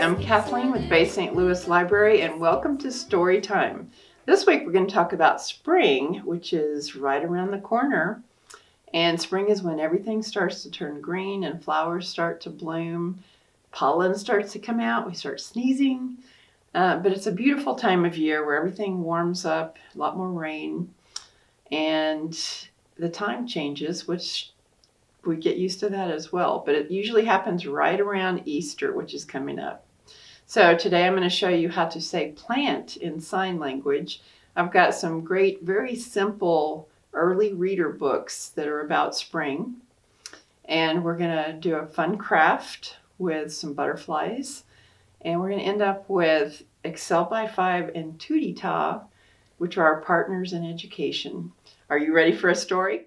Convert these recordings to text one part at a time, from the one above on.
I'm Kathleen with Bay St. Louis Library, and welcome to Storytime. This week we're going to talk about spring, which is right around the corner. And spring is when everything starts to turn green and flowers start to bloom. Pollen starts to come out. We start sneezing. But it's a beautiful time of year where everything warms up, a lot more rain, and the time changes, which we get used to that as well. But it usually happens right around Easter, which is coming up. So today I'm going to show you how to say plant in sign language. I've got some great, very simple early reader books that are about spring. And we're going to do a fun craft with some butterflies. And we're going to end up with Excel by 5 and Tudita, which are our partners in education. Are you ready for a story?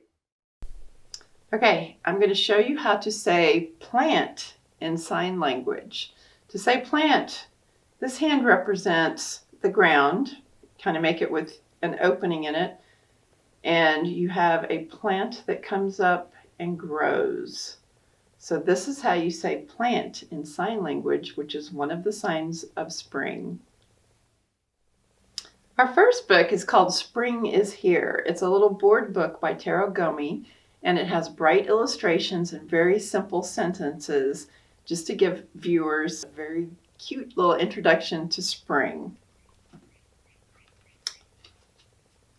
Okay, I'm going to show you how to say plant in sign language. To say plant, this hand represents the ground, kind of make it with an opening in it, and you have a plant that comes up and grows. So this is how you say plant in sign language, which is one of the signs of spring. Our first book is called Spring is Here. It's a little board book by Taro Gomi, and it has bright illustrations and very simple sentences just to give viewers a very cute little introduction to spring.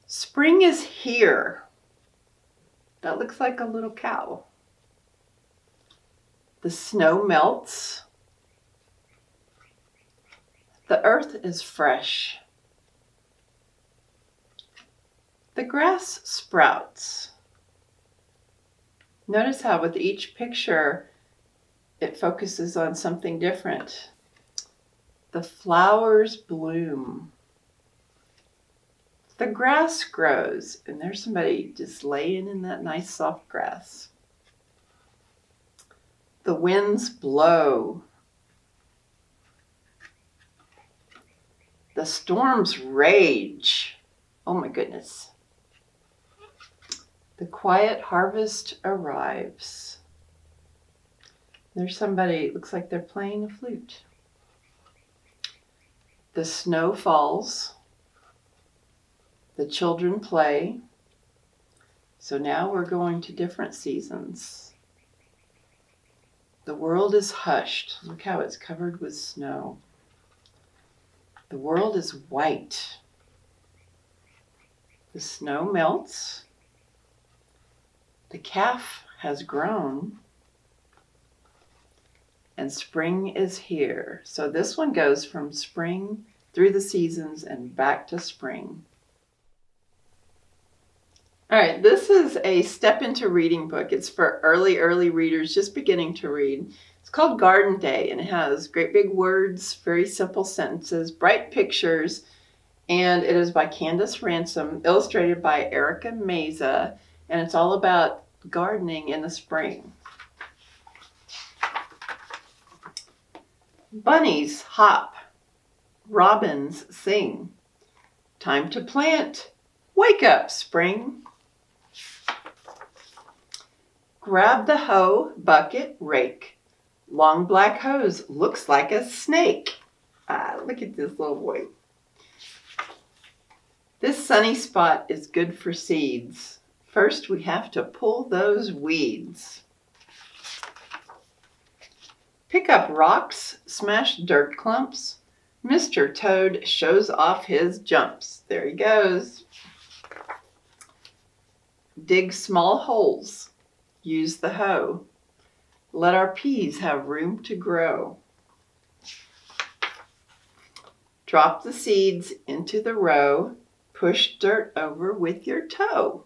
Spring is here. That looks like a little cow. The snow melts. The earth is fresh. The grass sprouts. Notice how with each picture, it focuses on something different. The flowers bloom. The grass grows, and there's somebody just laying in that nice soft grass. The winds blow. The storms rage. Oh my goodness. The quiet harvest arrives. There's somebody, it looks like they're playing a flute. The snow falls. The children play. So now we're going to different seasons. The world is hushed. Look how it's covered with snow. The world is white. The snow melts. The calf has grown. And spring is here. So this one goes from spring through the seasons and back to spring. All right, this is a step into reading book. It's for early readers just beginning to read. It's called Garden Day, and it has great big words, very simple sentences, bright pictures, and it is by Candace Ransom, illustrated by Erica Meza, and it's all about gardening in the spring. Bunnies hop, robins sing. Time to plant. Wake up, spring. Grab the hoe, bucket, rake. Long black hose looks like a snake. Look at this little boy. This sunny spot is good for seeds. First, we have to pull those weeds. Pick up rocks, smash dirt clumps. Mr. Toad shows off his jumps. There he goes. Dig small holes. Use the hoe. Let our peas have room to grow. Drop the seeds into the row. Push dirt over with your toe.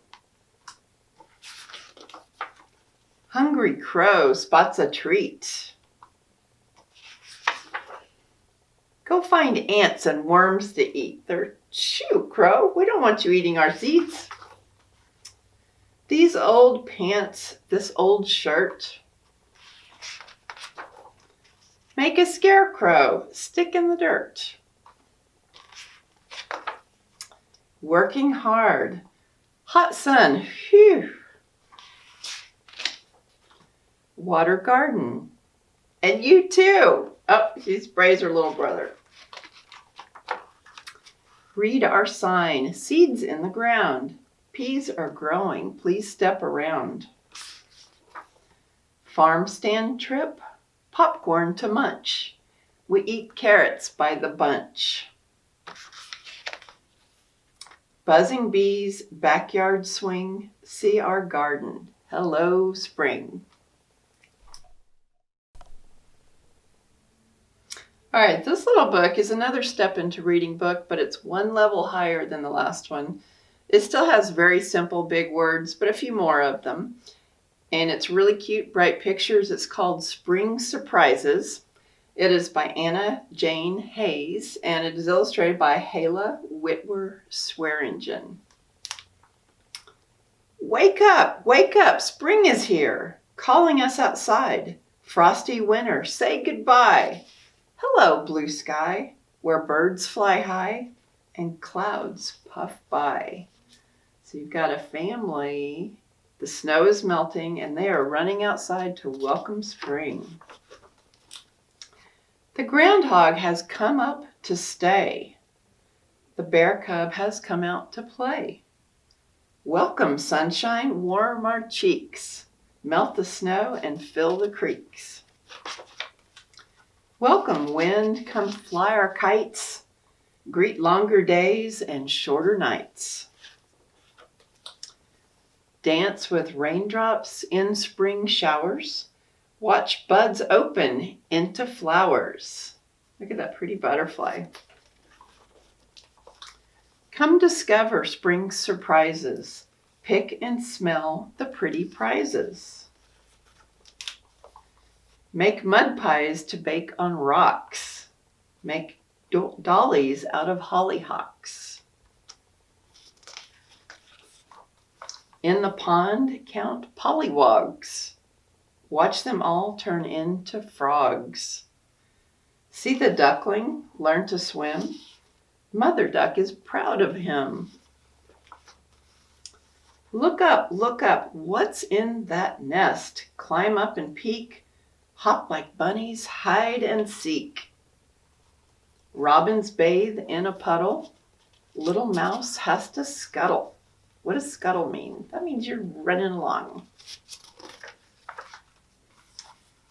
Hungry crow spots a treat. Go find ants and worms to eat. Shoo, crow, we don't want you eating our seeds. These old pants, this old shirt. Make a scarecrow, stick in the dirt. Working hard. Hot sun, phew. Water garden. And you too. Oh, she sprays her little brother. Read our sign. Seeds in the ground. Peas are growing. Please step around. Farm stand trip. Popcorn to munch. We eat carrots by the bunch. Buzzing bees, backyard swing. See our garden. Hello, spring. All right, this little book is another step into reading book, but it's one level higher than the last one. It still has very simple big words, but a few more of them. And it's really cute, bright pictures. It's called Spring Surprises. It is by Anna Jane Hayes, and it is illustrated by Hala Whitwer Swearingen. Wake up, spring is here, calling us outside. Frosty winter, say goodbye. Hello, blue sky, where birds fly high and clouds puff by. So you've got a family. The snow is melting and they are running outside to welcome spring. The groundhog has come up to stay. The bear cub has come out to play. Welcome, sunshine, warm our cheeks. Melt the snow and fill the creeks. Welcome, wind, come fly our kites. Greet longer days and shorter nights. Dance with raindrops in spring showers. Watch buds open into flowers. Look at that pretty butterfly. Come discover spring's surprises. Pick and smell the pretty prizes. Make mud pies to bake on rocks. Make dollies out of hollyhocks. In the pond, count pollywogs. Watch them all turn into frogs. See the duckling learn to swim. Mother duck is proud of him. Look up, what's in that nest? Climb up and peek. Hop like bunnies, hide and seek. Robins bathe in a puddle. Little mouse has to scuttle. What does scuttle mean? That means you're running along.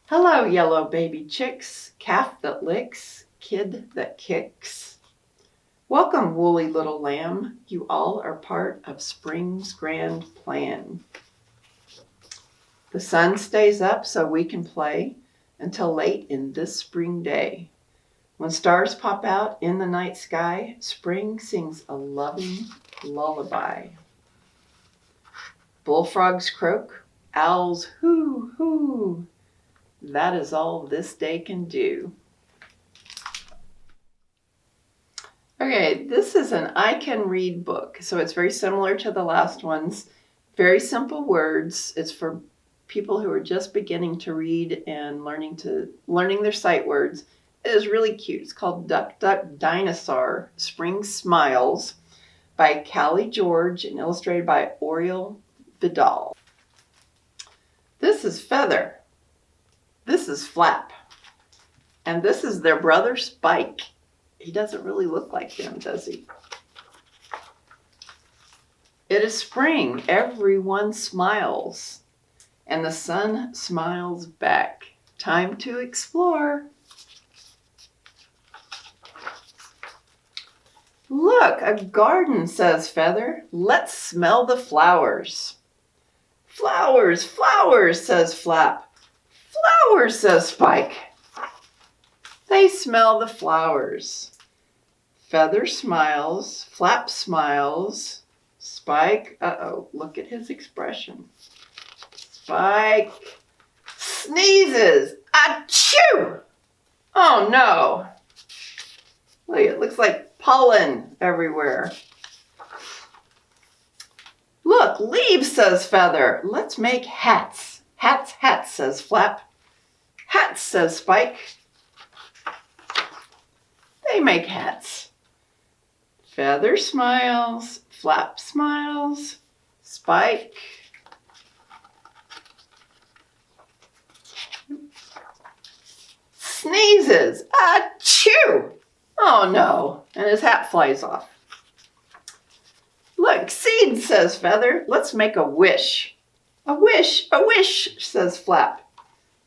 Hello, yellow baby chicks, calf that licks, kid that kicks. Welcome, woolly little lamb. You all are part of spring's grand plan. The sun stays up so we can play until late in this spring day. When stars pop out in the night sky, spring sings a loving lullaby. Bullfrogs croak, owls hoo hoo. That is all this day can do. Okay, this is an I Can Read book, so it's very similar to the last ones. Very simple words. It's for people who are just beginning to read and learning their sight words. It is really cute. It's called Duck Duck Dinosaur, Spring Smiles by Callie George and illustrated by Oriel Vidal. This is Feather. This is Flap. And this is their brother Spike. He doesn't really look like him, does he? It is spring. Everyone smiles. And the sun smiles back. Time to explore. Look, a garden, says Feather. Let's smell the flowers. Flowers, flowers, says Flap. Flowers, says Spike. They smell the flowers. Feather smiles, Flap smiles. Spike, look at his expression. Spike sneezes. Achoo! Oh no. Look, it looks like pollen everywhere. Look, leaves, says Feather. Let's make hats. Hats, hats, says Flap. Hats, says Spike. They make hats. Feather smiles, Flap smiles, Spike. sneezes. Achoo! Oh no, and his hat flies off. Look, Seed, says Feather. Let's make a wish. A wish, says Flap.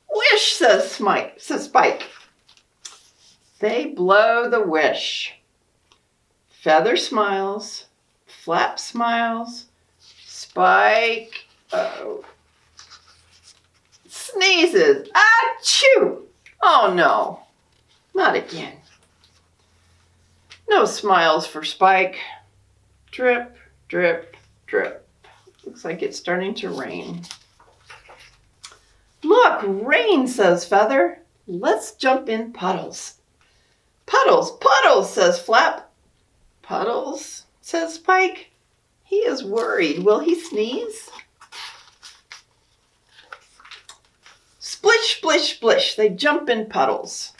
Wish, says Spike. They blow the wish. Feather smiles. Flap smiles. Spike sneezes. Achoo! Oh no, not again. No smiles for Spike. Drip, drip, drip. Looks like it's starting to rain. Look, rain, says Feather. Let's jump in puddles. Puddles, puddles, says Flap. Puddles, says Spike. He is worried. Will he sneeze? Splish, splish, splish. They jump in puddles.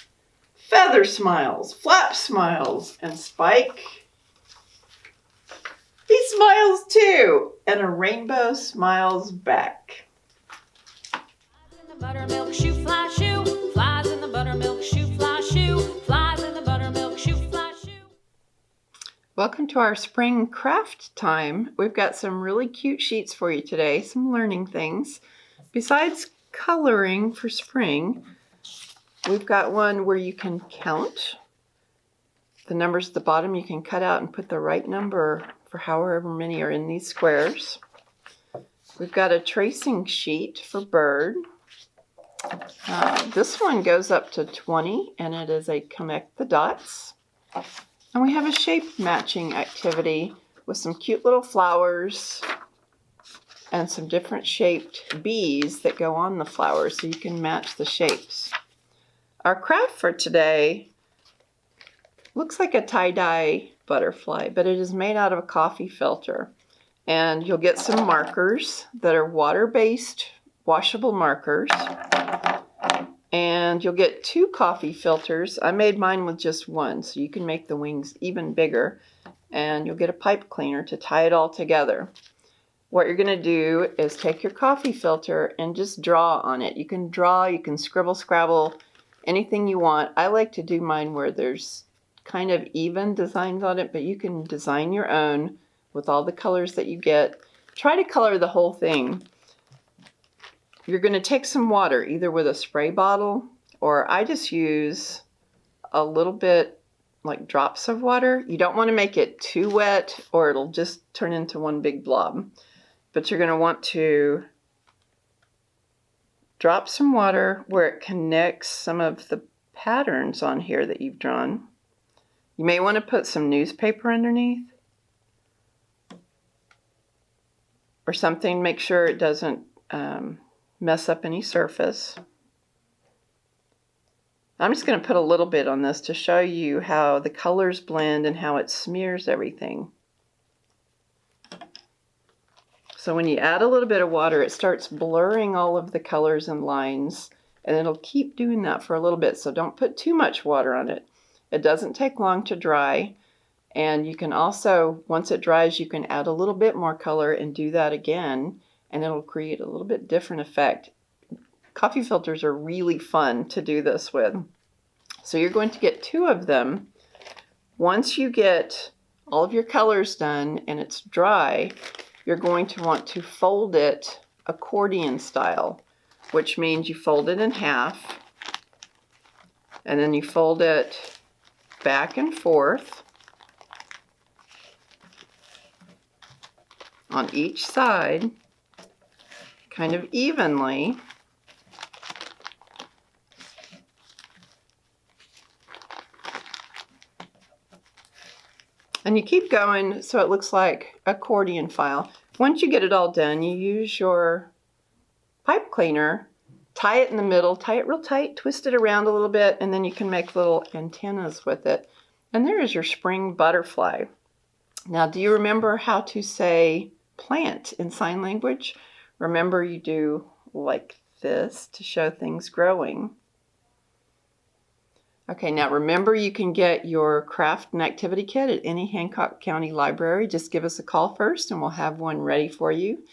Feather smiles, Flap smiles, and Spike, he smiles too, and a rainbow smiles back. Flies in the buttermilk shoe, fly shoe. Flies in the buttermilk shoe, fly shoe. Flies in the buttermilk shoe, fly shoe. Welcome to our spring craft time. We've got some really cute sheets for you today, some learning things. Besides coloring for spring, we've got one where you can count the numbers at the bottom. You can cut out and put the right number for however many are in these squares. We've got a tracing sheet for bird. This one goes up to 20, and it is a connect the dots. And we have a shape matching activity with some cute little flowers and some different shaped bees that go on the flowers so you can match the shapes. Our craft for today looks like a tie-dye butterfly, but it is made out of a coffee filter. And you'll get some markers that are water-based washable markers. And you'll get 2 coffee filters. I made mine with just one, so you can make the wings even bigger. And you'll get a pipe cleaner to tie it all together. What you're going to do is take your coffee filter and just draw on it. You can draw, you can scribble, scrabble, anything you want. I like to do mine where there's kind of even designs on it, but you can design your own with all the colors that you get. Try to color the whole thing. You're going to take some water, either with a spray bottle, or I just use a little bit, like drops of water. You don't want to make it too wet or it'll just turn into one big blob. But you're going to want to drop some water where it connects some of the patterns on here that you've drawn. You may want to put some newspaper underneath or something. Make sure it doesn't mess up any surface. I'm just going to put a little bit on this to show you how the colors blend and how it smears everything. So when you add a little bit of water, it starts blurring all of the colors and lines, and it'll keep doing that for a little bit. So don't put too much water on it. It doesn't take long to dry, and you can also, once it dries, you can add a little bit more color and do that again, and it'll create a little bit different effect. Coffee filters are really fun to do this with. So you're going to get 2 of them. Once you get all of your colors done and it's dry, you're going to want to fold it accordion style, which means you fold it in half, and then you fold it back and forth on each side, kind of evenly. And you keep going so it looks like accordion file. Once you get it all done, you use your pipe cleaner, tie it in the middle, tie it real tight, twist it around a little bit, and then you can make little antennas with it. And there is your spring butterfly. Now, do you remember how to say plant in sign language? Remember, you do like this to show things growing. Okay, now remember, you can get your craft and activity kit at any Hancock County library. Just give us a call first and we'll have one ready for you.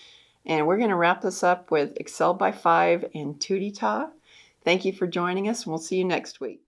And we're going to wrap this up with Excel by 5 and Tootie Ta. Thank you for joining us, and we'll see you next week.